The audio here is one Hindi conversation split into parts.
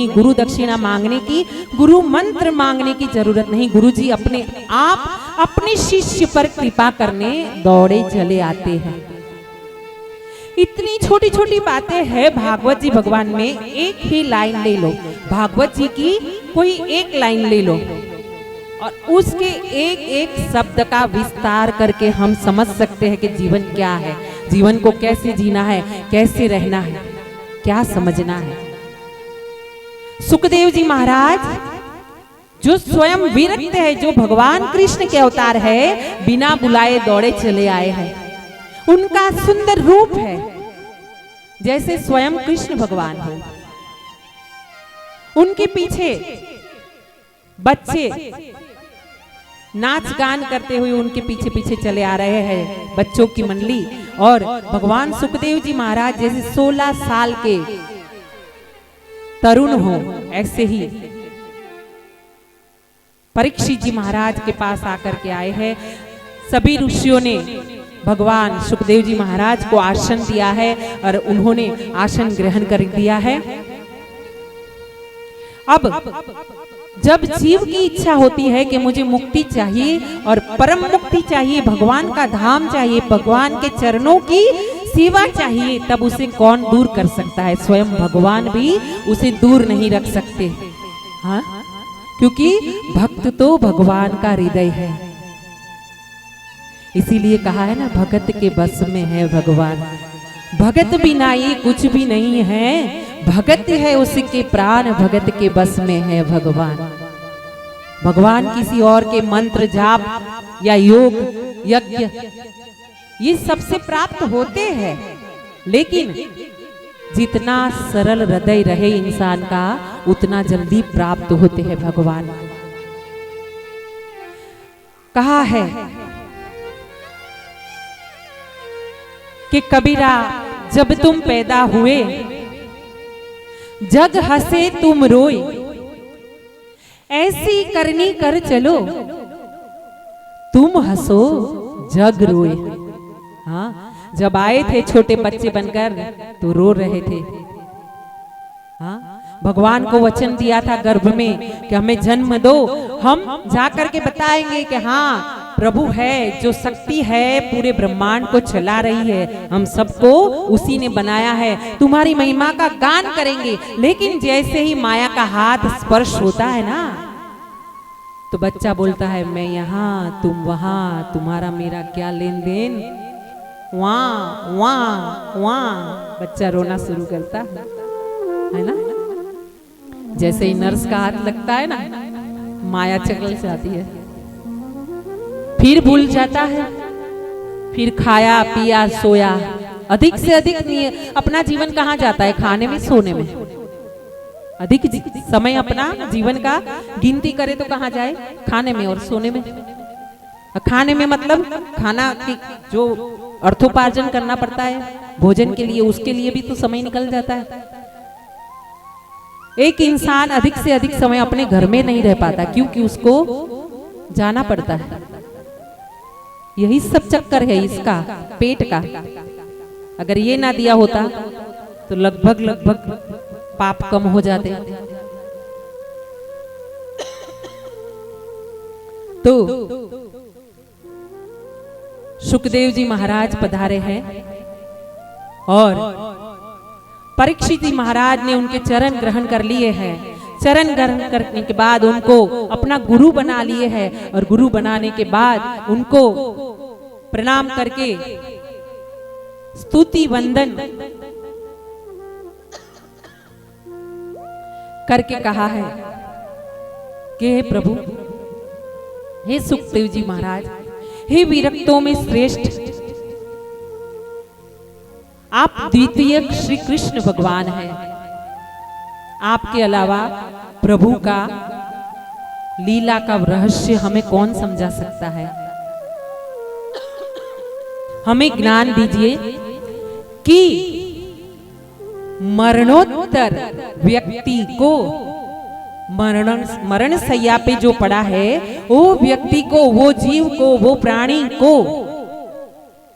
गुरु दक्षिणा मांगने की, गुरु मंत्र मांगने की जरूरत नहीं। गुरु जी अपने आप अपने शिष्य पर कृपा करने दौड़े चले आते हैं। इतनी छोटी छोटी बातें हैं भागवत जी भगवान में। एक ही लाइन ले लो, भागवत जी की कोई एक लाइन ले लो और उसके एक एक शब्द का विस्तार करके हम समझ सकते हैं कि जीवन क्या है, जीवन को कैसे जीना है, कैसे रहना है, क्या समझना है। सुखदेव जी महाराज जो स्वयं विरक्त है, जो भगवान कृष्ण के अवतार है, बिना बुलाए दौड़े चले आए हैं। उनका सुंदर रूप है जैसे स्वयं कृष्ण भगवान हो। उनके पीछे बच्चे नाच गान करते हुए उनके पीछे पीछे चले आ रहे हैं, बच्चों की मंडली। और भगवान सुखदेव जी महाराज जैसे 16 साल के तरुण हो, ऐसे ही परीक्षित जी महाराज के पास आकर के आए हैं। सभी ऋषियों ने भगवान सुखदेव जी महाराज को आसन दिया है और उन्होंने आसन ग्रहण कर दिया है। अब जब जीव की इच्छा होती है कि मुझे मुक्ति चाहिए और परम मुक्ति चाहिए, भगवान का धाम चाहिए, भगवान के चरणों की सेवा चाहिए, तब उसे कौन दूर कर सकता है? स्वयं भगवान भी उसे दूर नहीं रख सकते। हाँ, क्योंकि भक्त तो भगवान का हृदय है। इसीलिए कहा है ना, भगत के बस में है भगवान, भगत बिना ये कुछ भी नहीं है, भगत है उसके प्राण, भगत के बस में है भगवान। भगवान किसी और के मंत्र जाप या योग यज्ञ ये सबसे प्राप्त होते हैं, लेकिन जितना सरल हृदय रहे इंसान का उतना जल्दी प्राप्त होते हैं भगवान। कहा है कि कबीरा जब तुम पैदा हुए जग हंसे तुम रोए, ऐसी करनी कर चलो तुम हंसो जग रोए। हाँ, जब आए थे छोटे बच्चे बनकर तो रो रहे थे। हाँ, भगवान को वचन दिया था गर्भ में कि हमें जन्म दो, हम जाकर के बताएंगे कि हाँ प्रभु है, जो शक्ति है पूरे ब्रह्मांड को चला रही है, हम सबको उसी ने बनाया है, तुम्हारी महिमा का गान करेंगे। लेकिन जैसे ही माया का हाथ स्पर्श होता है ना, तो बच्चा बोलता है मैं यहाँ तुम वहां, तुम्हारा मेरा क्या लेन देन, वहां वहां वहां बच्चा रोना शुरू करता है ना। जैसे ही नर्स का हाथ लगता है ना, माया चकल से आती है, फिर भूल जाता है, फिर खाया पिया सोया, अधिक से अधिक अपना जीवन कहाँ जाता है? खाने में, सोने में। अधिक समय अपना जीवन का गिनती करे तो कहाँ जाए? खाने में और सोने में। खाने में मतलब खाना की जो अर्थोपार्जन करना पड़ता है भोजन के लिए, उसके लिए भी तो समय निकल जाता है। एक इंसान अधिक से अधिक समय अपने घर में नहीं रह पाता, क्योंकि उसको जाना पड़ता है। यही सब चक्कर है इसका, पेट का। अगर ये ना दिया होता तो लगभग पाप कम हो जाते। तो सुखदेव जी महाराज पधारे हैं और परीक्षित जी महाराज ने उनके चरण ग्रहण कर लिए हैं। चरण ग्रहण करने के बाद उनको अपना गुरु बना लिए हैं और गुरु बनाने के बाद उनको प्रणाम करके स्तुति वंदन करके कहा है कि हे प्रभु, हे सुखदेव जी महाराज, हे विरक्तों में श्रेष्ठ, आप द्वितीय श्री कृष्ण भगवान हैं। आपके अलावा प्रभु का लीला का रहस्य हमें कौन समझा सकता है? हमें ज्ञान दीजिए कि मरणोत्तर व्यक्ति को मरण सैया पे जो पड़ा है, वो व्यक्ति को, वो जीव को, वो प्राणी को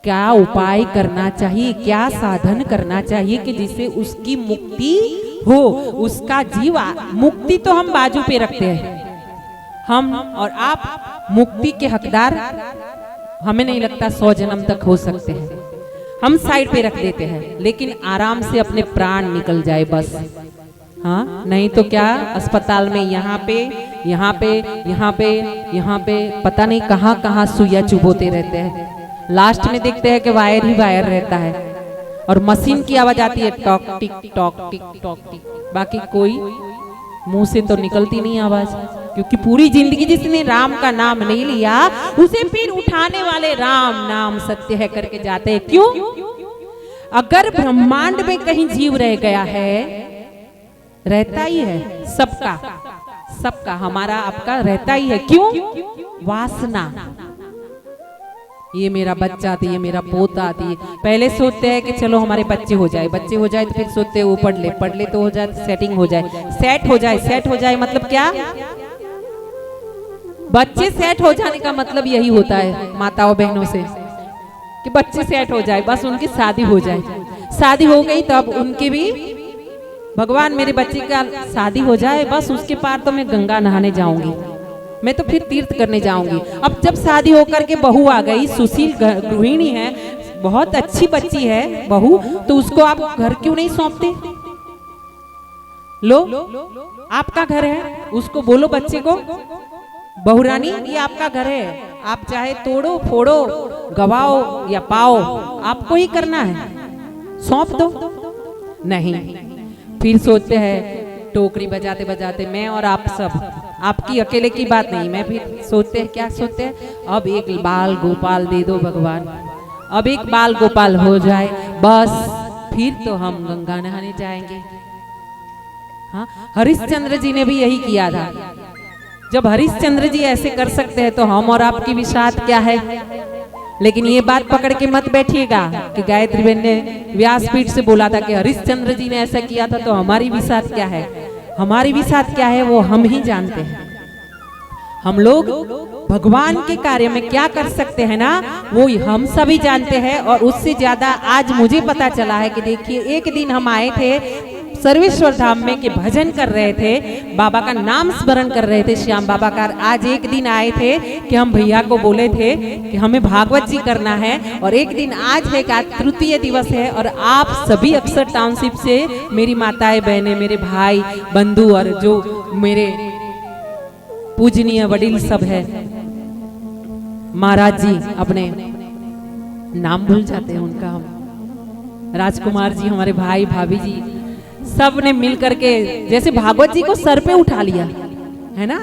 क्या उपाय करना चाहिए, क्या साधन करना चाहिए कि जिससे उसकी मुक्ति हो, उसका जीव मुक्ति तो हम बाजू पे रखते हैं, हम और आप मुक्ति के हकदार हमें नहीं लगता 100 जन्म तक हो सकते हैं, हम साइड पे रख देते हैं, लेकिन आराम से अपने प्राण निकल जाए बस। हाँ, नहीं तो क्या अस्पताल में यहाँ पे यहाँ पे यहाँ पे यहाँ पे पता नहीं कहाँ कहाँ सुइया चुभोते रहते हैं। लास्ट में देखते हैं कि वायर ही वायर रहता है और मशीन की आवाज आती है tock tick tock tick tock tick, बाकी कोई मुंह से तो निकलती नहीं आवाज, क्योंकि पूरी जिंदगी जिसने राम का नाम नहीं लिया उसे फिर उठाने वाले राम नाम सत्य है करके जाते हैं। क्यों? अगर ब्रह्मांड में कहीं जीव रह गया है, रहता ही है सबका, सबका हमारा आपका रहता ही है। क्यों? वासना। ये मेरा बच्चा थी, ये मेरा पोता थी, पहले सोचते हैं कि चलो हमारे बच्चे हो जाए, बच्चे हो जाए तो फिर सोचते हैं वो पढ़ ले तो हो जाए, सेटिंग हो जाए, सेट हो जाए मतलब क्या? बच्चे सेट हो जाने का मतलब यही होता है माताओं बहनों से कि बच्चे सेट हो जाए, बस उनकी शादी हो जाए। शादी हो गई तब उनके भी भगवान मेरे बच्चे का शादी हो जाए, बस उसके पार तो मैं गंगा नहाने जाऊंगी, मैं तो फिर तीर्थ करने जाऊंगी। अब जब शादी होकर के बहू आ गई, सुशील गृहिणी है, बहुत अच्छी बच्ची है बहू, तो उसको आप घर क्यों नहीं सौंपते? लो, आपका घर है, उसको बोलो बच्चे को, बहू रानी ये आपका घर है, आप चाहे तोड़ो फोड़ो गवाओ या पाओ, आपको ही करना है, सौंप दो। नहीं, फिर सोचते हैं टोकरी बजाते बजाते मैं और आप सब, आपकी अकेले की बात नहीं, मैं फिर सोचते हैं क्या सोचते हैं, अब एक बाल गोपाल दे दो भगवान, अब एक बाल गोपाल हो जाए बस, फिर तो हम गंगा नहाने जाएंगे। हाँ, हरिश्चंद्र जी ने भी यही किया था। जब हरिश्चंद्र जी ऐसे कर सकते हैं तो हम और आपकी विषाद क्या है? लेकिन ये बात पकड़ के मत बैठिएगा कि गायत्री बहन ने व्यासपीठ से बोला था कि हरिश्चंद्र जी ने ऐसा किया था तो हमारी विषाद क्या है। हमारी विषाद क्या है वो हम ही जानते हैं। हम लोग भगवान के कार्य में क्या कर सकते हैं ना, वो हम सभी जानते हैं। और उससे ज्यादा आज मुझे पता चला है कि देखिए, एक दिन हम आए थे सर्वेश्वर धाम में के भजन कर रहे थे, बाबा का नाम स्मरण कर रहे थे, श्याम बाबा का। आज एक दिन आए थे कि हम भैया को बोले थे कि हमें भागवत जी करना है, और एक दिन आज है का तृतीय दिवस है, और आप सभी अक्सर टाउनशिप से मेरी माताएं बहनें, मेरे भाई बंधु और जो मेरे पूजनीय वडील सब है, महाराज जी, अपने नाम भूल जाते हैं उनका, हम राजकुमार जी, हमारे भाई भाभी जी, सब ने मिल करके जैसे भागवत जी को सर पे उठा लिया है ना,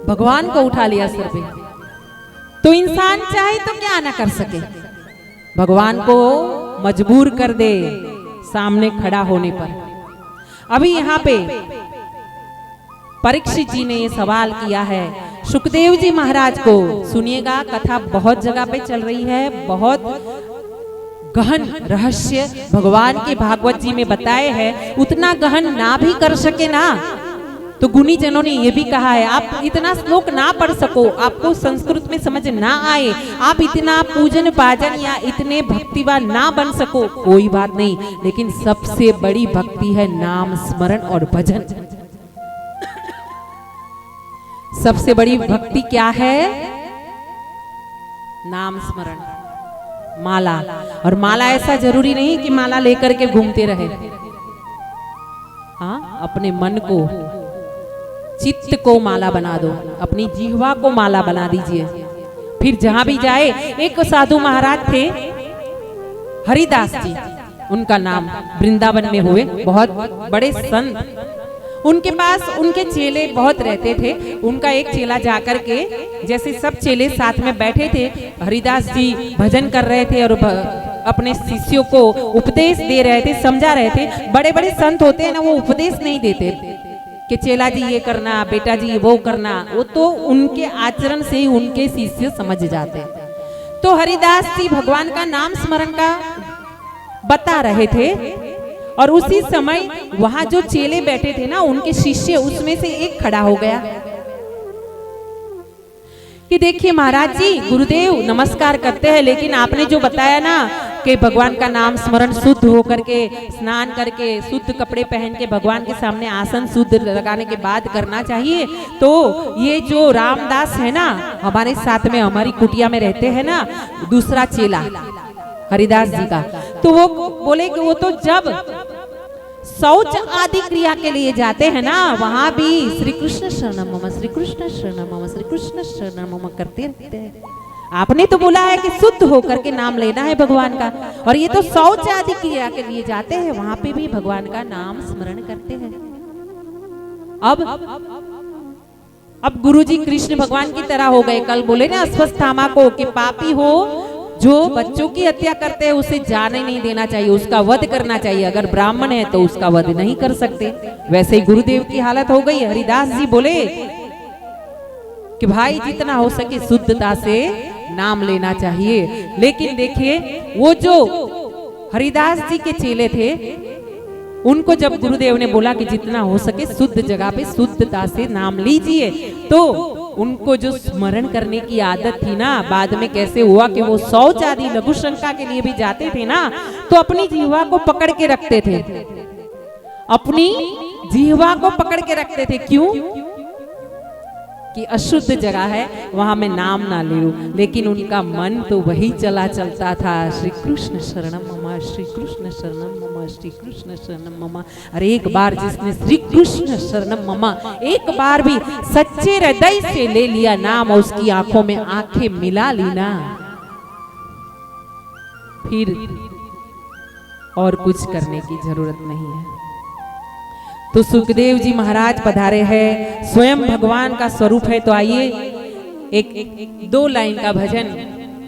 भगवान को उठा लिया सर पे। तो इंसान चाहे तो क्या ना कर सके, भगवान को मजबूर कर दे सामने खड़ा होने पर। अभी यहाँ पे परीक्षित जी ने ये सवाल किया है सुखदेव जी महाराज को। सुनिएगा, कथा बहुत जगह पे चल रही है, बहुत गहन रहस्य भगवान के भागवत जी में बताए हैं। उतना गहन ना भी कर सके ना तो गुणी जनों ने ये भी कहा है, आप इतना श्लोक ना पढ़ सको, आपको संस्कृत में समझ ना आए, आप इतना पूजन पाजन या इतने भक्तिवान ना बन सको, कोई बात नहीं, लेकिन सबसे बड़ी भक्ति है नाम स्मरण और भजन। सबसे बड़ी भक्ति क्या है? नाम स्मरण, माला। और माला ऐसा जरूरी नहीं कि माला लेकर के घूमते रहे। हाँ, अपने मन को, चित्त को माला बना दो, अपनी जिह्वा को माला बना दीजिए, फिर जहां भी जाए। एक साधु महाराज थे हरिदास जी, उनका नाम, वृंदावन में हुए, बहुत बड़े संत। उनके पास उनके चेले बहुत रहते थे। उनका एक चेला जाकर के, जैसे सब चेले साथ में बैठे थे, हरिदास जी भजन कर रहे थे और अपने शिष्यों को उपदेश दे रहे थे, समझा रहे थे। बड़े बड़े संत होते हैं ना, वो उपदेश नहीं देते कि चेला जी ये करना, बेटा जी वो करना, वो तो उनके आचरण से ही उनके शिष्य समझ जाते। तो हरिदास जी भगवान का नाम स्मरण का बता रहे थे, और उसी समय वहां जो चेले बैठे थे ना, उनके शिष्य, उसमें से एक खड़ा हो गया कि देखिए महाराज जी, गुरुदेव नमस्कार करते हैं, लेकिन आपने जो बताया ना कि भगवान का नाम स्मरण शुद्ध होकर के स्नान करके शुद्ध कपड़े पहन के भगवान के सामने आसन शुद्ध लगाने के बाद करना चाहिए। तो ये जो रामदास है ना, हमारे साथ में हमारी कुटिया में रहते हैं ना, दूसरा चेला हरिदास जी का, तो वो बोले कि वो तो जब शौच आदि क्रिया के लिए जाते हैं ना, वहां भी श्री कृष्ण शरणम मम, श्री कृष्ण शरणम मम, श्री कृष्ण शरणम मम करते रहते हैं। आपने तो बोला है कि शुद्ध होकर के नाम लेना है भगवान का, और ये तो शौच आदि क्रिया के लिए जाते हैं, वहां पे भी भगवान का नाम स्मरण करते हैं। अब गुरुजी कृष्ण भगवान की तरह हो गए। कल बोले ना अश्वत्थामा को कि पापी हो जो बच्चों की हत्या करते हैं उसे जाने नहीं देना चाहिए, उसका वध करना चाहिए। अगर ब्राह्मण है तो उसका वध नहीं कर सकते। वैसे ही गुरुदेव की हालत हो गई। हरिदास जी बोले कि भाई जितना हो सके शुद्धता से नाम लेना चाहिए। लेकिन देखिए वो जो हरिदास जी के चेले थे, उनको जब गुरुदेव ने बोला कि जितना हो सके शुद्ध जगह पे शुद्धता से नाम लीजिए, तो उनको जो स्मरण करने की आदत थी ना, बाद में कैसे हुआ कि वो शौच आदि लघु शंका के लिए भी जाते थे ना, तो अपनी जीवा को पकड़ के रखते थे, अपनी जीवा को पकड़ के रखते थे। क्यों? कि अशुद्ध जगह है, वहां मैं नाम ना ले लूं। लेकिन उनका मन तो वही चला चलता था, श्री कृष्ण शरणम मम, श्री कृष्ण शरणम मम, श्री कृष्ण शरणम मम। अरे एक बार जिसने श्री कृष्ण शरणम मम एक बार भी सच्चे हृदय से ले लिया नाम और उसकी आंखों में आंखें मिला ली ना, फिर और कुछ करने की जरूरत नहीं है। तो सुखदेव जी महाराज पधारे हैं, स्वयं भगवान का स्वरूप है। तो आइए एक दो लाइन का भजन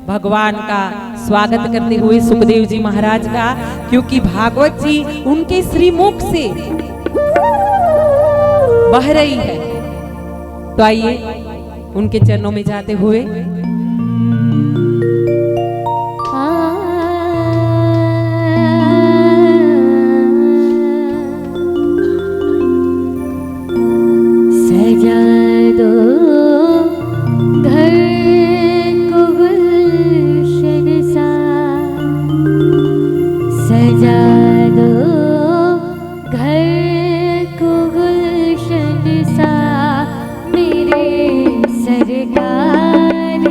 भगवान का स्वागत करते हुए सुखदेव जी महाराज का, क्योंकि भागवत जी उनके श्रीमुख से बह रही है। तो आइए उनके चरणों में जाते हुए सरकार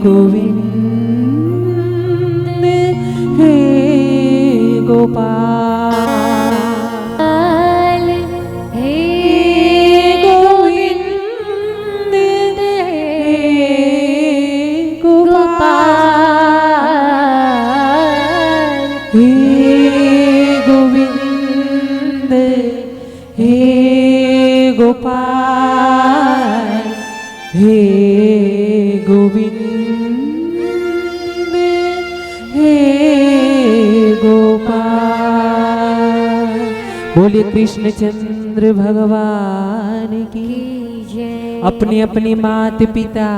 गोविंद हे गोपाल हे गोविंद हे गोपाल हे गोविंद हे गोपाल हे गोविंद हे गोपाल। बोलिए कृष्णचंद्र भगवान की जय। अपने अपने माता पिता